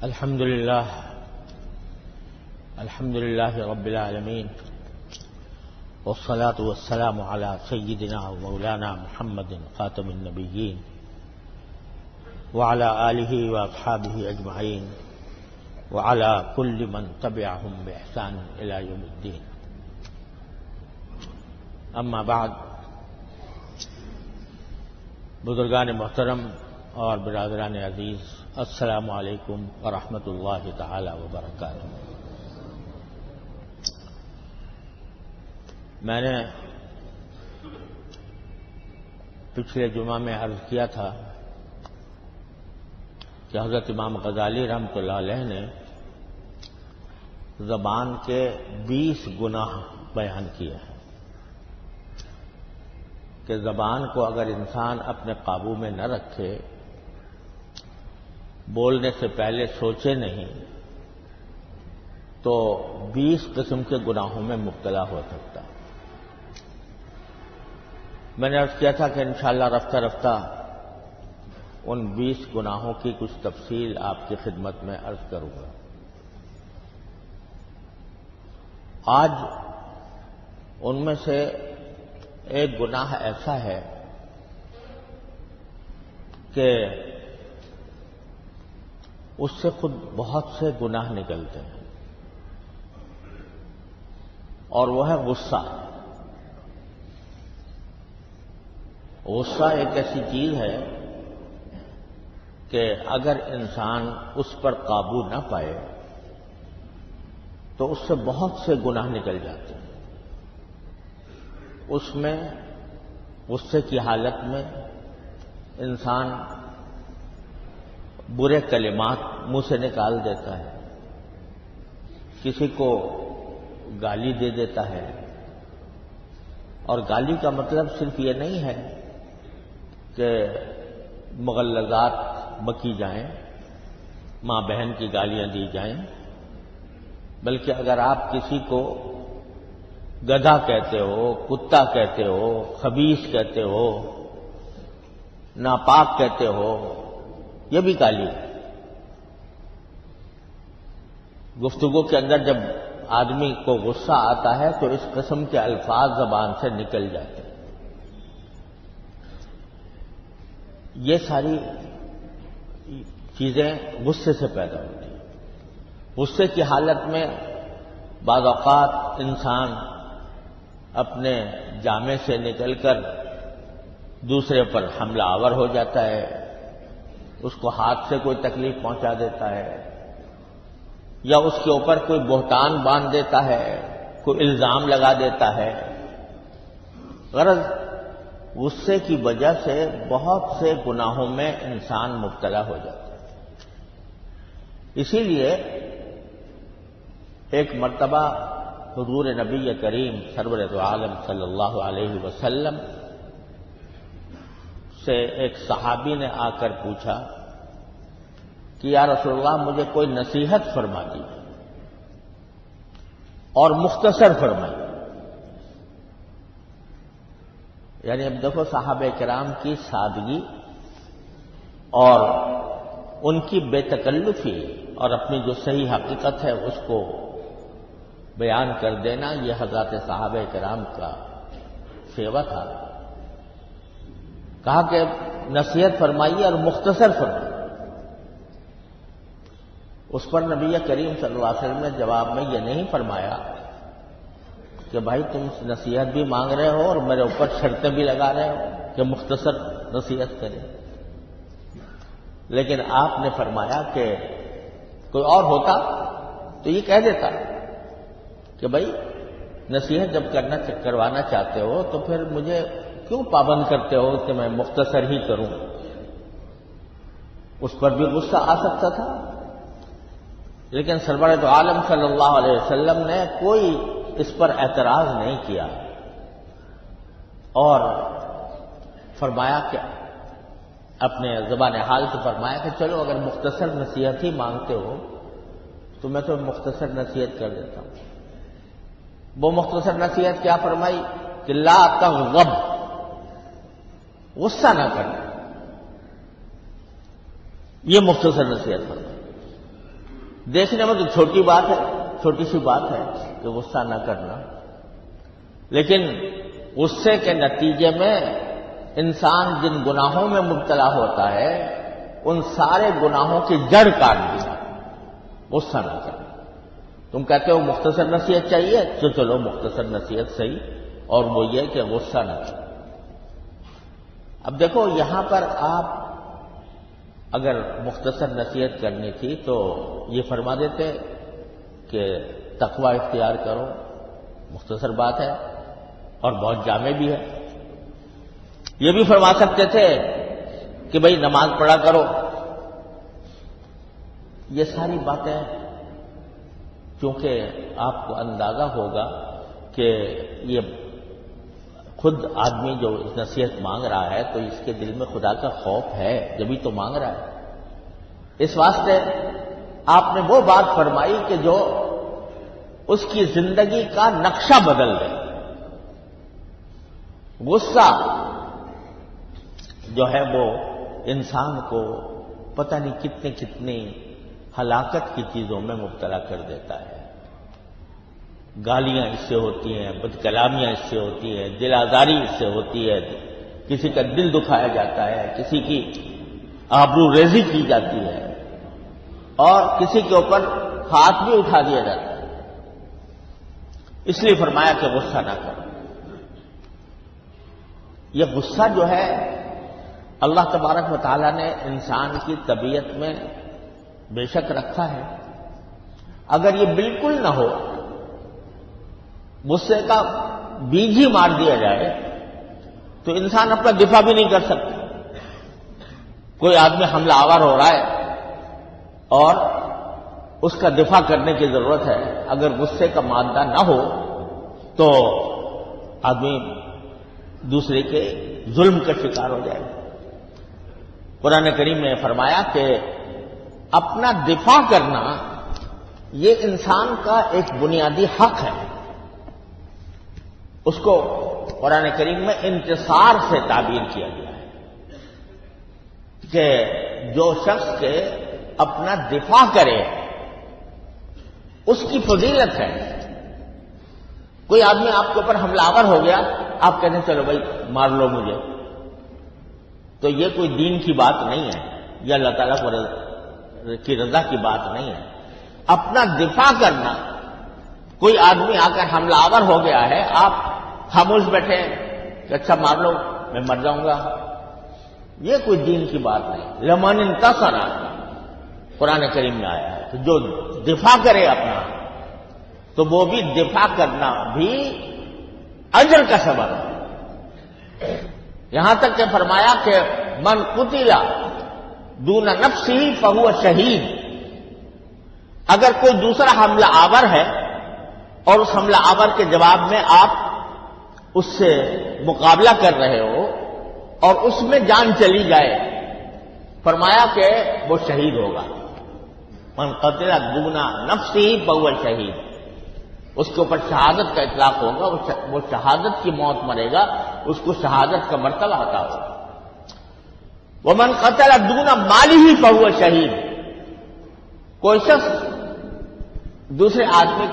الحمد لله رب العالمين، والصلاة والسلام على سيدنا ومولانا محمد خاتم النبيين وعلى آله وأصحابه أجمعين وعلى كل من تبعهم بإحسان إلى يوم الدين. اما بعد، بزرگان محترم اور برادران عزیز، السلام علیکم ورحمۃ اللہ تعالی وبرکاتہ۔ میں نے پچھلے جمعہ میں عرض کیا تھا کہ حضرت امام غزالی رحمۃ اللہ علیہ نے زبان کے 20 گناہ بیان کیے ہیں کہ زبان کو اگر انسان اپنے قابو میں نہ رکھے، بولنے سے پہلے سوچے نہیں، تو 20 قسم کے گناہوں میں مبتلا ہو سکتا ہے۔ میں نے عرض کیا تھا کہ انشاءاللہ رفتہ رفتہ ان 20 گناہوں کی کچھ تفصیل آپ کی خدمت میں عرض کروں گا۔ آج ان میں سے ایک گناہ ایسا ہے کہ اس سے خود بہت سے گناہ نکلتے ہیں، اور وہ ہے غصہ۔ غصہ ایک ایسی چیز ہے کہ اگر انسان اس پر قابو نہ پائے تو اس سے بہت سے گناہ نکل جاتے ہیں۔ اس میں غصے کی حالت میں انسان برے کلمات منہ سے نکال دیتا ہے، کسی کو گالی دے دیتا ہے، اور گالی کا مطلب صرف یہ نہیں ہے کہ مغلظات بکی جائیں، ماں بہن کی گالیاں دی جائیں، بلکہ اگر آپ کسی کو گدھا کہتے ہو، کتا کہتے ہو، خبیث کہتے ہو، ناپاک کہتے ہو، یہ بھی گالی ہے۔ گفتگو کے اندر جب آدمی کو غصہ آتا ہے تو اس قسم کے الفاظ زبان سے نکل جاتے ہیں۔ یہ ساری چیزیں غصے سے پیدا ہوتی ہیں۔ غصے کی حالت میں بعض اوقات انسان اپنے جامے سے نکل کر دوسرے پر حملہ آور ہو جاتا ہے، اس کو ہاتھ سے کوئی تکلیف پہنچا دیتا ہے، یا اس کے اوپر کوئی بہتان باندھ دیتا ہے، کوئی الزام لگا دیتا ہے۔ غرض غصے کی وجہ سے بہت سے گناہوں میں انسان مبتلا ہو جاتا ہے۔ اسی لیے ایک مرتبہ حضور نبی کریم سرور عالم صلی اللہ علیہ وسلم سے ایک صحابی نے آ کر پوچھا کہ یا رسول اللہ، مجھے کوئی نصیحت فرما دیجیے اور مختصر فرمائیے۔ یعنی اب دیکھو صحابہ کرام کی سادگی اور ان کی بے تکلفی اور اپنی جو صحیح حقیقت ہے اس کو بیان کر دینا، یہ حضرات صحابہ کرام کا سیوا تھا۔ کہا کہ نصیحت فرمائیے اور مختصر فرمائیے۔ اس پر نبی کریم صلی اللہ علیہ وسلم نے جواب میں یہ نہیں فرمایا کہ بھائی تم نصیحت بھی مانگ رہے ہو اور میرے اوپر شرطیں بھی لگا رہے ہو کہ مختصر نصیحت کریں، لیکن آپ نے فرمایا کہ کوئی اور ہوتا تو یہ کہہ دیتا کہ بھائی نصیحت جب کروانا چاہتے ہو تو پھر مجھے کیوں پابند کرتے ہو کہ میں مختصر ہی کروں۔ اس پر بھی غصہ آ سکتا تھا، لیکن سرور دو عالم صلی اللہ علیہ وسلم نے کوئی اس پر اعتراض نہیں کیا، اور فرمایا کہ اپنے زبان حال سے فرمایا کہ چلو اگر مختصر نصیحت ہی مانگتے ہو تو میں تو مختصر نصیحت کر دیتا ہوں۔ وہ مختصر نصیحت کیا فرمائی کہ لا تغضب، غصہ نہ کرنا، یہ مختصر نصیحت فرمائی۔ دیکھنے میں تو چھوٹی بات ہے، چھوٹی سی بات ہے کہ غصہ نہ کرنا، لیکن غصے کے نتیجے میں انسان جن گناہوں میں مبتلا ہوتا ہے ان سارے گناہوں کی جڑ کاٹ دیا۔ غصہ نہ کرنا۔ تم کہتے ہو مختصر نصیحت چاہیے، تو چلو مختصر نصیحت صحیح، اور وہ یہ کہ غصہ نہ کرنا۔ اب دیکھو یہاں پر آپ اگر مختصر نصیحت کرنی تھی تو یہ فرما دیتے کہ تقوی اختیار کرو، مختصر بات ہے اور بہت جامع بھی ہے۔ یہ بھی فرما سکتے تھے کہ بھئی نماز پڑھا کرو۔ یہ ساری باتیں کیونکہ آپ کو اندازہ ہوگا کہ یہ خود آدمی جو نصیحت مانگ رہا ہے تو اس کے دل میں خدا کا خوف ہے، جبھی تو مانگ رہا ہے۔ اس واسطے آپ نے وہ بات فرمائی کہ جو اس کی زندگی کا نقشہ بدل دے۔ غصہ جو ہے وہ انسان کو پتہ نہیں کتنی ہلاکت کی چیزوں میں مبتلا کر دیتا ہے۔ گالیاں اس سے ہوتی ہیں، بد کلامیاں اس سے ہوتی ہیں، دل آزاری اس سے ہوتی ہے، کسی کا دل دکھایا جاتا ہے، کسی کی آبرو ریزی کی جاتی ہے، اور کسی کے اوپر ہاتھ بھی اٹھا دیا جاتا ہے۔ اس لیے فرمایا کہ غصہ نہ کرو۔ یہ غصہ جو ہے اللہ تبارک و تعالیٰ نے انسان کی طبیعت میں بے شک رکھا ہے۔ اگر یہ بالکل نہ ہو، غصے کا بیج ہی مار دیا جائے تو انسان اپنا دفاع بھی نہیں کر سکتا۔ کوئی آدمی حملہ آور ہو رہا ہے اور اس کا دفاع کرنے کی ضرورت ہے، اگر غصے کا مادہ نہ ہو تو آدمی دوسرے کے ظلم کا شکار ہو جائے گا۔ قرآن کریم نے فرمایا کہ اپنا دفاع کرنا یہ انسان کا ایک بنیادی حق ہے۔ اس کو قرآن کریم میں انتصار سے تعبیر کیا گیا ہے کہ جو شخص کے اپنا دفاع کرے اس کی فضیلت ہے۔ کوئی آدمی آپ کے اوپر حملہ آور ہو گیا، آپ کہتے ہیں چلو بھائی مار لو مجھے، تو یہ کوئی دین کی بات نہیں ہے، یہ اللہ تعالیٰ کی رضا کی بات نہیں ہے۔ اپنا دفاع کرنا، کوئی آدمی آ کر حملہ آور ہو گیا ہے، آپ خاموش بیٹھے کہ اچھا مار لو میں مر جاؤں گا، یہ کوئی دین کی بات نہیں۔ لمن انتصر قرآن کریم میں آیا ہے کہ جو دفاع کرے اپنا تو وہ بھی دفاع کرنا بھی اجر کا سبب ہے۔ یہاں تک کہ فرمایا کہ من قتل دون نفسہ فہو شہید۔ اگر کوئی دوسرا حملہ آور ہے اور اس حملہ آور کے جواب میں آپ اس سے مقابلہ کر رہے ہو اور اس میں جان چلی جائے، فرمایا کہ وہ شہید ہوگا۔ من قتل دون نفسہ فہو شہید، اس کے اوپر شہادت کا اطلاق ہوگا، وہ شہادت کی موت مرے گا، اس کو شہادت کا مرتبہ عطا ہوگا۔ ومن قتل دون مالہ فہو شہید، کوئی شخص دوسرے آدمی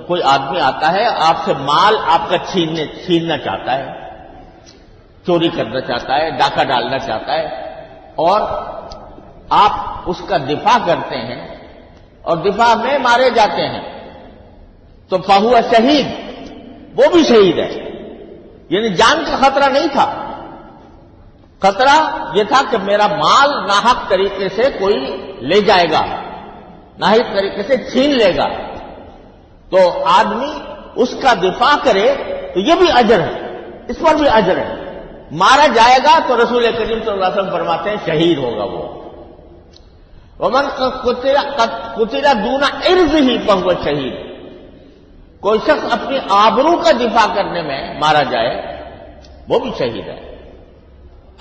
کوئی آدمی آتا ہے آپ سے مال آپ کا چھیننا چاہتا ہے، چوری کرنا چاہتا ہے، ڈاکہ ڈالنا چاہتا ہے، اور آپ اس کا دفاع کرتے ہیں اور دفاع میں مارے جاتے ہیں تو فہو شہید، وہ بھی شہید ہے۔ یعنی جان کا خطرہ نہیں تھا، خطرہ یہ تھا کہ میرا مال ناحق طریقے سے کوئی لے جائے گا، ناحق طریقے سے چھین لے گا، تو آدمی اس کا دفاع کرے تو یہ بھی اجر ہے، اس پر بھی اجر ہے۔ مارا جائے گا تو رسول کریم صلی اللہ علیہ وسلم فرماتے ہیں شہید ہوگا وہ۔ ومن قتل دون عرضہ فہو شہید، کوئی شخص اپنی آبرو کا دفاع کرنے میں مارا جائے وہ بھی شہید ہے۔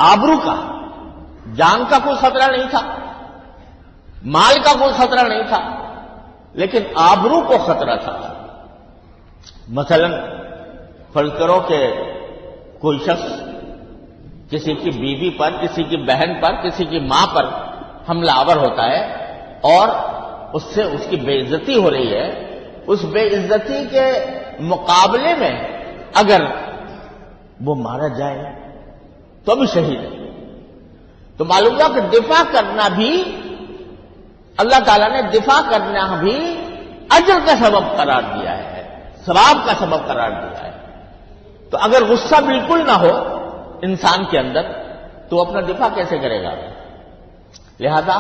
آبرو کا، جان کا کوئی خطرہ نہیں تھا، مال کا کوئی خطرہ نہیں تھا، لیکن آبرو کو خطرہ تھا۔ مثلا فرض کرو کہ کوئی شخص کسی کی بیوی پر، کسی کی بہن پر، کسی کی ماں پر حملہ آور ہوتا ہے اور اس سے اس کی بے عزتی ہو رہی ہے، اس بے عزتی کے مقابلے میں اگر وہ مارا جائے تو بھی شہید ہے۔ تو معلوم ہوا کہ دفاع کرنا بھی، اللہ تعالیٰ نے دفاع کرنا بھی اجر کا سبب قرار دیا ہے، ثواب کا سبب قرار دیا ہے۔ تو اگر غصہ بالکل نہ ہو انسان کے اندر تو اپنا دفاع کیسے کرے گا؟ لہذا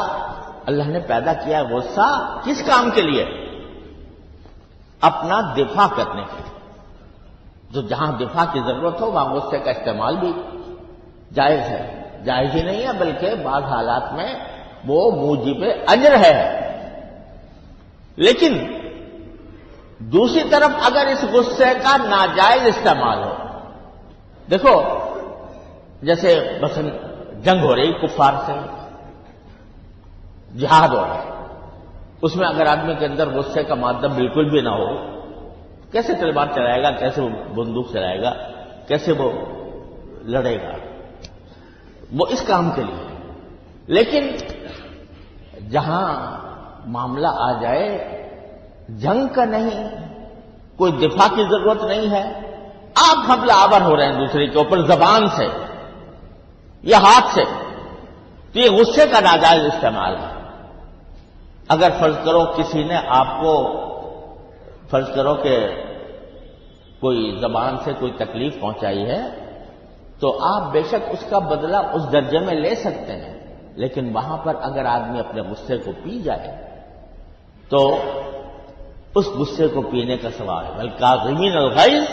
اللہ نے پیدا کیا غصہ کس کام کے لیے؟ اپنا دفاع کرنے کے لیے۔ جو جہاں دفاع کی ضرورت ہو وہاں غصے کا استعمال بھی جائز ہے، جائز ہی نہیں ہے بلکہ بعض حالات میں وہ موجب اجر ہے۔ لیکن دوسری طرف اگر اس غصے کا ناجائز استعمال ہو، دیکھو جیسے مثلا جنگ ہو رہی کفار سے، جہاد ہو رہا ہے، اس میں اگر آدمی کے اندر غصے کا مادہ بالکل بھی نہ ہو، کیسے تلوار چلائے گا، کیسے وہ بندوق چلائے گا، کیسے وہ لڑے گا؟ وہ اس کام کے لیے۔ لیکن جہاں معاملہ آ جائے جنگ کا نہیں، کوئی دفاع کی ضرورت نہیں ہے، آپ حملہ آور ہو رہے ہیں دوسرے کے اوپر زبان سے یا ہاتھ سے، تو یہ غصے کا ناجائز استعمال ہے۔ اگر فرض کرو کسی نے آپ کو، فرض کرو کہ کوئی زبان سے کوئی تکلیف پہنچائی ہے، تو آپ بے شک اس کا بدلہ اس درجے میں لے سکتے ہیں، لیکن وہاں پر اگر آدمی اپنے غصے کو پی جائے تو اس غصے کو پینے کا سوال ہے، والکاظمین الغیظ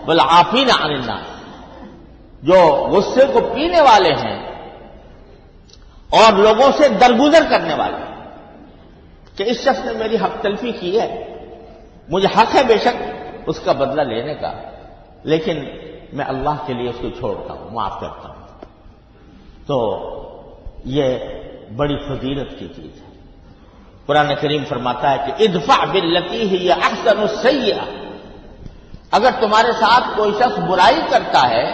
والعافین عن الناس، جو غصے کو پینے والے ہیں اور لوگوں سے درگزر کرنے والے ہیں کہ اس شخص نے میری حق تلفی کی ہے، مجھے حق ہے بے شک اس کا بدلہ لینے کا، لیکن میں اللہ کے لیے اس کو چھوڑتا ہوں، معاف کرتا ہوں۔ تو یہ بڑی فضیلت کی چیز ہے۔ قرآن کریم فرماتا ہے کہ ادفع باللتی ہی احسن السیئہ، اگر تمہارے ساتھ کوئی شخص برائی کرتا ہے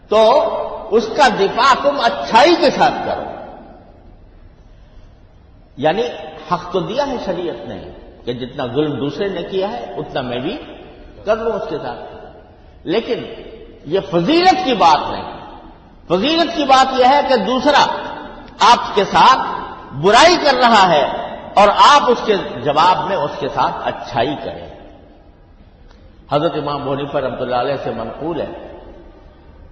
تو اس کا دفاع تم اچھائی کے ساتھ کرو۔ یعنی حق تو دیا ہے شریعت نے کہ جتنا ظلم دوسرے نے کیا ہے اتنا میں بھی کر لوں اس کے ساتھ، لیکن یہ فضیلت کی بات نہیں۔ فضیلت کی بات یہ ہے کہ دوسرا آپ کے ساتھ برائی کر رہا ہے اور آپ اس کے جواب میں اس کے ساتھ اچھائی کریں۔ حضرت امام ابو حنیفہ رحمۃ اللہ علیہ سے منقول ہے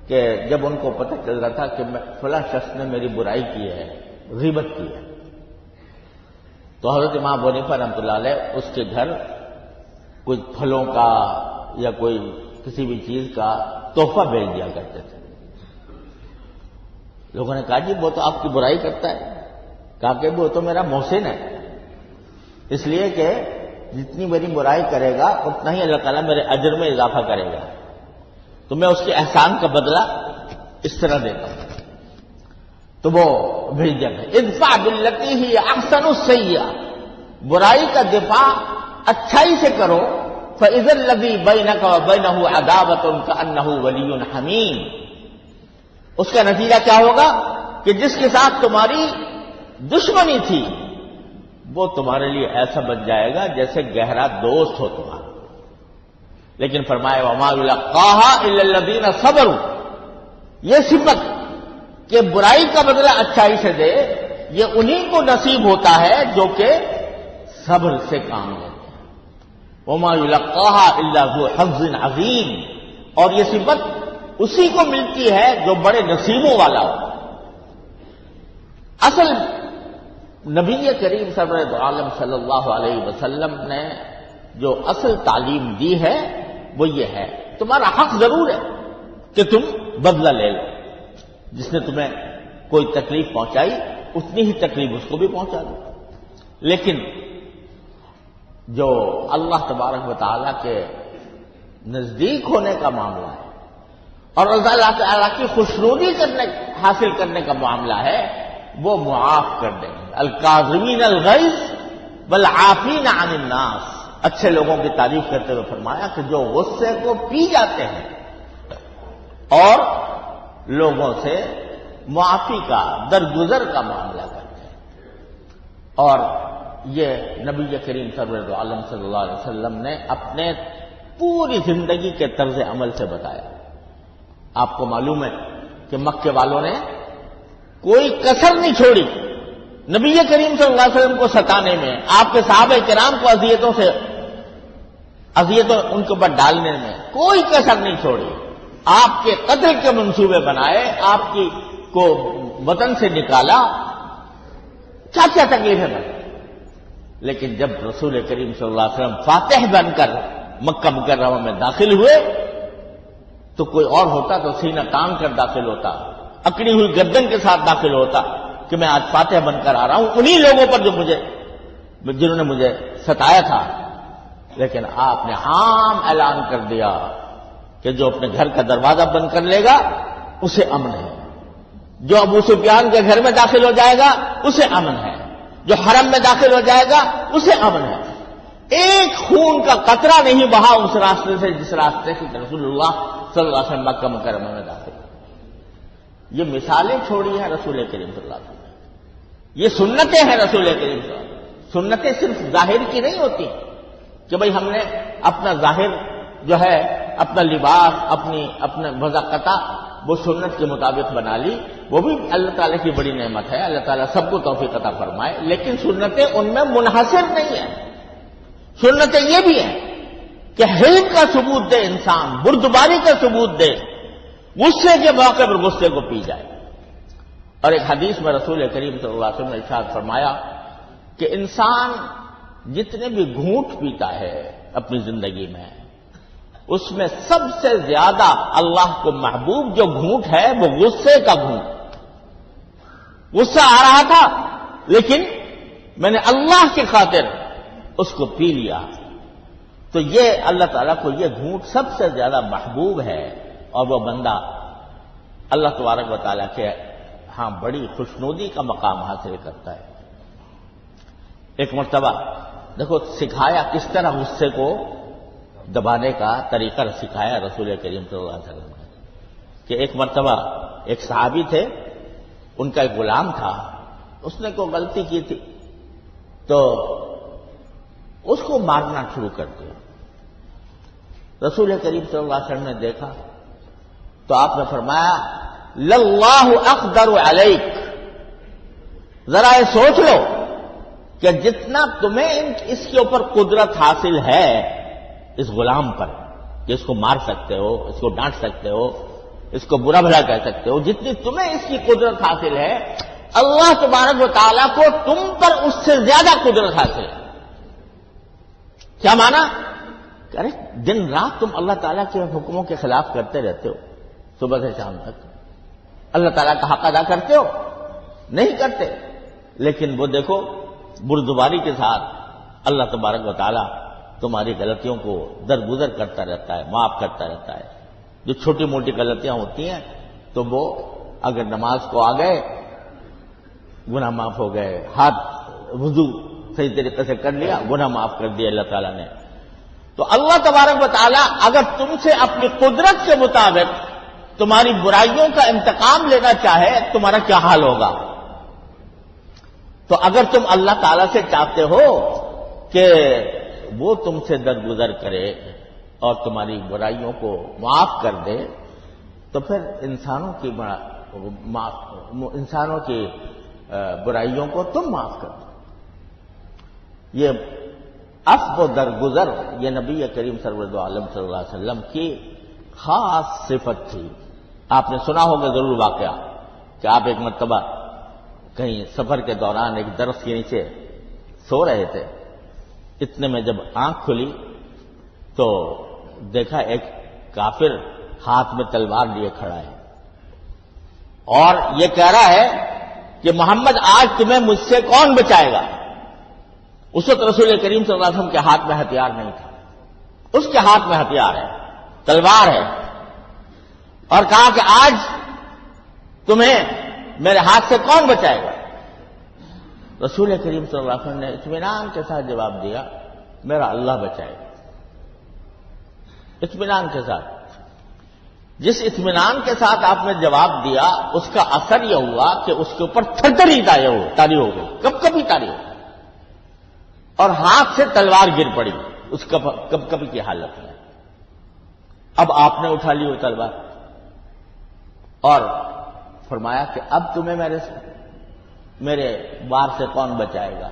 کہ جب ان کو پتہ چل رہا تھا کہ فلاں شخص نے میری برائی کی ہے، غیبت کی ہے، تو حضرت امام ابو حنیفہ رحمۃ اللہ علیہ اس کے گھر کچھ پھلوں کا یا کوئی کسی بھی چیز کا تحفہ بھیج دیا کرتے تھے۔ لوگوں نے کہا جی وہ تو آپ کی برائی کرتا ہے، کہا کہ وہ تو میرا محسن ہے، اس لیے کہ جتنی میری برائی کرے گا اتنا ہی اللہ تعالیٰ میرے اجر میں اضافہ کرے گا، تو میں اس کے احسان کا بدلہ اس طرح دیتا ہوں۔ تو وہ بھیج دیا گیا، ادفع باللتی ہی احسن السیئہ، برائی کا دفاع اچھائی سے کرو، فَإِذَا الَّذِي بَيْنَكَ وَبَيْنَهُ عَدَاوَةٌ كَأَنَّهُ وَلِيٌّ حَمِيمٌ، اس کا نتیجہ کیا ہوگا کہ جس کے ساتھ تمہاری دشمنی تھی وہ تمہارے لیے ایسا بن جائے گا جیسے گہرا دوست ہو تمہارا۔ لیکن فرمایا وَمَا يُلَقَّاهَا إِلَّا الَّذِينَ صَبَرُوا، یہ صفت کہ برائی کا بدلہ اچھائی سے دے، یہ انہی کو نصیب ہوتا ہے جو کہ صبر سے کام لیتے ہیں۔ وَمَا يُلَقَّاهَا إِلَّا ذُو حَظٍّ عَظِيمٍ، اور یہ صفت اسی کو ملتی ہے جو بڑے نصیبوں والا ہو۔ اصل نبی کریم سرور عالم صلی اللہ علیہ وسلم نے جو اصل تعلیم دی ہے وہ یہ ہے، تمہارا حق ضرور ہے کہ تم بدلہ لے لو، جس نے تمہیں کوئی تکلیف پہنچائی اتنی ہی تکلیف اس کو بھی پہنچا دو، لیکن جو اللہ تبارک و تعالیٰ کے نزدیک ہونے کا معاملہ ہے اور اللہ تعالیٰ کی خوشنودی حاصل کرنے کا معاملہ ہے وہ معاف کر دیں گے۔ الکاظمین الغیظ والعافین عن الناس، اچھے لوگوں کی تعریف کرتے ہوئے فرمایا کہ جو غصے کو پی جاتے ہیں اور لوگوں سے معافی کا، درگزر کا معاملہ کرتے ہیں۔ اور یہ نبی کریم سرور عالم صلی اللہ علیہ وسلم نے اپنے پوری زندگی کے طرز عمل سے بتایا۔ آپ کو معلوم ہے کہ مکے والوں نے کوئی کسر نہیں چھوڑی نبی کریم صلی اللہ علیہ وسلم کو ستانے میں، آپ کے صحابہ کرام کو اذیتوں ان کے اوپر ڈالنے میں کوئی کسر نہیں چھوڑی۔ آپ کے قتل کے منصوبے بنائے، آپ کو وطن سے نکالا، کیا کیا تکلیفیں بنی۔ لیکن جب رسول کریم صلی اللہ علیہ وسلم فاتح بن کر مکہ مکرمہ میں داخل ہوئے تو کوئی اور ہوتا تو سینہ تان کر داخل ہوتا، اکڑی ہوئی گردن کے ساتھ داخل ہوتا کہ میں آج فاتح بن کر آ رہا ہوں انہی لوگوں پر جنہوں نے مجھے ستایا تھا۔ لیکن آپ نے عام اعلان کر دیا کہ جو اپنے گھر کا دروازہ بند کر لے گا اسے امن ہے، جو ابو سفیان کے گھر میں داخل ہو جائے گا اسے امن ہے، جو حرم میں داخل ہو جائے گا اسے امن ہے۔ ایک خون کا قطرہ نہیں بہا اس راستے سے جس راستے سے رسول اللہ صلی اللہ علیہ وسلم مکہ مکرمہ میں داخل۔ یہ مثالیں چھوڑی ہیں رسول کریم صلی اللہ علیہ وسلم، یہ سنتیں ہیں رسول کریم صلی اللہ علیہ وسلم۔ سنتیں صرف ظاہر کی نہیں ہوتی کہ بھئی ہم نے اپنا ظاہر جو ہے اپنا لباس اپنا مذاقتہ وہ سنت کے مطابق بنا لی، وہ بھی اللہ تعالیٰ کی بڑی نعمت ہے، اللہ تعالیٰ سب کو توفیق عطا فرمائے، لیکن سنتیں ان میں منحصر نہیں ہیں۔ سنتیں یہ بھی ہیں کہ حلم کا ثبوت دے انسان، بردباری کا ثبوت دے، غصے کے موقع پر غصے کو پی جائے۔ اور ایک حدیث میں رسول کریم صلی اللہ علیہ وسلم نے ارشاد فرمایا کہ انسان جتنے بھی گھونٹ پیتا ہے اپنی زندگی میں، اس میں سب سے زیادہ اللہ کو محبوب جو گھونٹ ہے وہ غصے کا گھونٹ۔ غصہ آ رہا تھا لیکن میں نے اللہ کی خاطر اس کو پی لیا، تو یہ اللہ تعالیٰ کو یہ گھونٹ سب سے زیادہ محبوب ہے، اور وہ بندہ اللہ تبارک و تعالیٰ کے ہاں بڑی خوشنودی کا مقام حاصل کرتا ہے۔ ایک مرتبہ دیکھو سکھایا کس طرح غصے کو دبانے کا طریقہ سکھایا رسول کریم صلی اللہ علیہ وسلم نے، کہ ایک مرتبہ ایک صحابی تھے، ان کا ایک غلام تھا، اس نے کوئی غلطی کی تھی تو اس کو مارنا شروع کر دیا۔ رسول کریم صلی اللہ علیہ وسلم نے دیکھا تو آپ نے فرمایا للہ اقدر علیک، ذرا یہ سوچ لو کہ جتنا تمہیں اس کے اوپر قدرت حاصل ہے اس غلام پر کہ اس کو مار سکتے ہو، اس کو ڈانٹ سکتے ہو، اس کو برا بھلا کہہ سکتے ہو، جتنی تمہیں اس کی قدرت حاصل ہے اللہ تبارک و تعالیٰ کو تم پر اس سے زیادہ قدرت حاصل ہے۔ کیا مانا؟ ارے دن رات تم اللہ تعالیٰ کے حکموں کے خلاف کرتے رہتے ہو، صبح سے شام تک اللہ تعالیٰ کا حق ادا کرتے ہو؟ نہیں کرتے۔ لیکن وہ دیکھو بردباری کے ساتھ اللہ تبارک و تعالیٰ تمہاری غلطیوں کو درگزر کرتا رہتا ہے، معاف کرتا رہتا ہے۔ جو چھوٹی موٹی غلطیاں ہوتی ہیں تو وہ اگر نماز کو آ گئے گناہ معاف ہو گئے، ہاتھ وضو صحیح طریقے سے کر لیا گناہ معاف کر دیا اللہ تعالیٰ نے۔ تو اللہ تبارک و تعالیٰ اگر تم سے اپنی قدرت کے مطابق تمہاری برائیوں کا انتقام لینا چاہے تمہارا کیا حال ہوگا؟ تو اگر تم اللہ تعالیٰ سے چاہتے ہو کہ وہ تم سے درگزر کرے اور تمہاری برائیوں کو معاف کر دے تو پھر انسانوں کی برائیوں کو تم معاف کر دو۔ یہ عفو و درگزر یہ نبی کریم سرور عالم صلی اللہ علیہ وسلم کی خاص صفت تھی۔ آپ نے سنا ہوگا ضرور واقعہ کہ آپ ایک مرتبہ کہیں سفر کے دوران ایک درخت کے نیچے سو رہے تھے، اتنے میں جب آنکھ کھلی تو دیکھا ایک کافر ہاتھ میں تلوار لیے کھڑا ہے اور یہ کہہ رہا ہے کہ محمد آج تمہیں مجھ سے کون بچائے گا؟ اس وقت رسول کریم صلی اللہ علیہ وسلم کے ہاتھ میں ہتھیار نہیں تھا، اس کے ہاتھ میں ہتھیار ہے، تلوار ہے، اور کہا کہ آج تمہیں میرے ہاتھ سے کون بچائے گا؟ رسول کریم صلی اللہ علیہ وسلم نے اطمینان کے ساتھ جواب دیا میرا اللہ بچائے گا۔ اطمینان کے ساتھ، جس اطمینان کے ساتھ آپ نے جواب دیا اس کا اثر یہ ہوا کہ اس کے اوپر تھرتری تاری ہو گئی، کب کبھی تاری ہو گئی۔ اور ہاتھ سے تلوار گر پڑی اس کب کی حالت میں. اب آپ نے اٹھا لی وہ تلوار اور فرمایا کہ اب تمہیں میرے وار سے کون بچائے گا.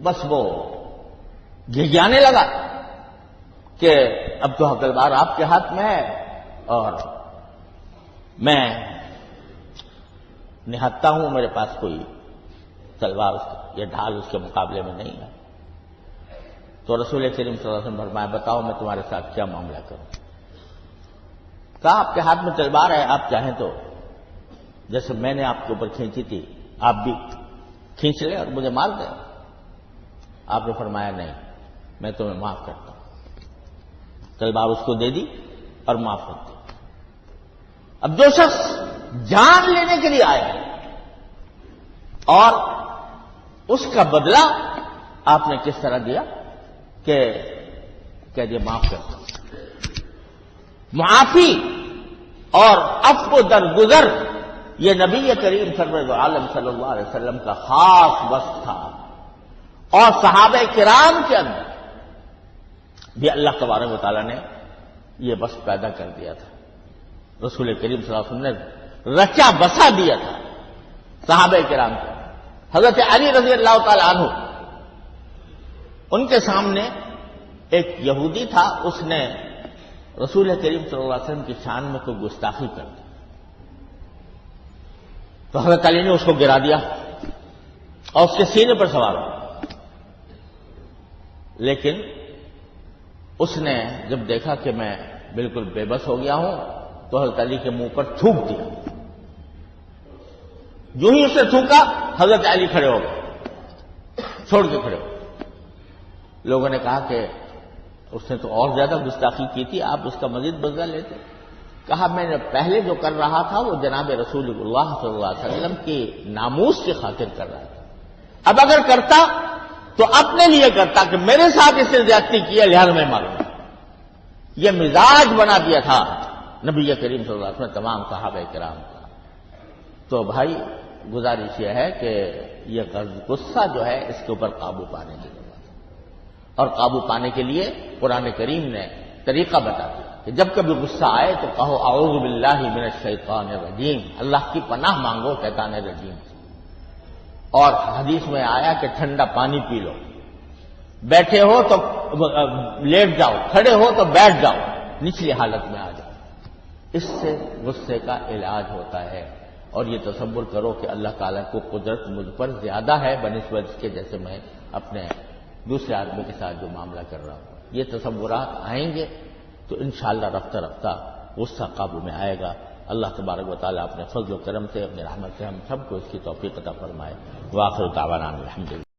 بس وہ گھگیانے لگا کہ اب تو تلوار آپ کے ہاتھ میں ہے اور میں نہتا ہوں, میرے پاس کوئی تلوار یا ڈھال اس کے مقابلے میں نہیں ہے. تو رسول کریم صلی اللہ علیہ وسلم فرمایا بتاؤ میں تمہارے ساتھ کیا معاملہ کروں. کہا آپ کے ہاتھ میں تلوار ہے, آپ چاہیں تو جیسے میں نے آپ کے اوپر کھینچی تھی آپ بھی کھینچ لیں اور مجھے مار دیں. آپ نے فرمایا نہیں, میں تمہیں معاف کرتا ہوں. تلوار اس کو دے دی اور معاف کر دی. اب جو شخص جان لینے کے لیے آیا اور اس کا بدلہ آپ نے کس طرح دیا کہ کہہ دیا معاف کرتا ہوں. معافی اور عفو درگزر یہ نبی کریم سرور عالم صلی اللہ علیہ وسلم کا خاص وصف تھا, اور صحابہ کرام کے اندر بھی اللہ تبارک و تعالیٰ نے یہ وصف پیدا کر دیا تھا. رسول کریم صلی اللہ علیہ وسلم نے رچا بسا دیا تھا صحابہ کرام کو. حضرت علی رضی اللہ تعالی عنہ, ان کے سامنے ایک یہودی تھا, اس نے رسول کریم صلی اللہ علیہ وسلم کی شان میں کوئی گستاخی کر دی تو حضرت علی نے اس کو گرا دیا اور اس کے سینے پر سوار ہوا. لیکن اس نے جب دیکھا کہ میں بالکل بے بس ہو گیا ہوں تو حضرت علی کے منہ پر تھوک دیا. جو ہی اسے تھوکا حضرت علی کھڑے ہو گئے, چھوڑ کے کھڑے ہو گئے. لوگوں نے کہا کہ اس نے تو اور زیادہ گستاخی کی تھی, آپ اس کا مزید بدلہ لیتے. کہا میں نے پہلے جو کر رہا تھا وہ جناب رسول اللہ صلی اللہ علیہ وسلم کی ناموس کی خاطر کر رہا تھا. اب اگر کرتا تو اپنے لیے کرتا کہ میرے ساتھ اس نے زیادتی کی ہے لہذا میں ماروں. یہ مزاج بنا دیا تھا نبی کریم صلی اللہ علیہ وسلم تمام صحابہ کرام کا. تو بھائی گزارش یہ ہے کہ یہ غصہ جو ہے اس کے اوپر قابو پانے کی ضرورت ہے, اور قابو پانے کے لیے قرآن کریم نے طریقہ بتا دیا کہ جب کبھی غصہ آئے تو کہو اعوذ باللہ من الشیطان الرجیم, اللہ کی پناہ مانگو شیطان رجیم سے. اور حدیث میں آیا کہ ٹھنڈا پانی پی لو, بیٹھے ہو تو لیٹ جاؤ, کھڑے ہو تو بیٹھ جاؤ, نچلی حالت میں آ جاؤ. اس سے غصے کا علاج ہوتا ہے. اور یہ تصور کرو کہ اللہ تعالیٰ کو قدرت مجھ پر زیادہ ہے بنسبت کے جیسے میں اپنے دوسرے آدمی کے ساتھ جو معاملہ کر رہا ہوں. یہ تصورات آئیں گے تو انشاءاللہ رفتہ رفتہ غصہ قابو میں آئے گا. اللہ تبارک و تعالیٰ اپنے فضل و کرم سے اپنے رحمت سے ہم سب کو اس کی توفیق عطا فرمائے. وآخر دعوانا الحمدللہ.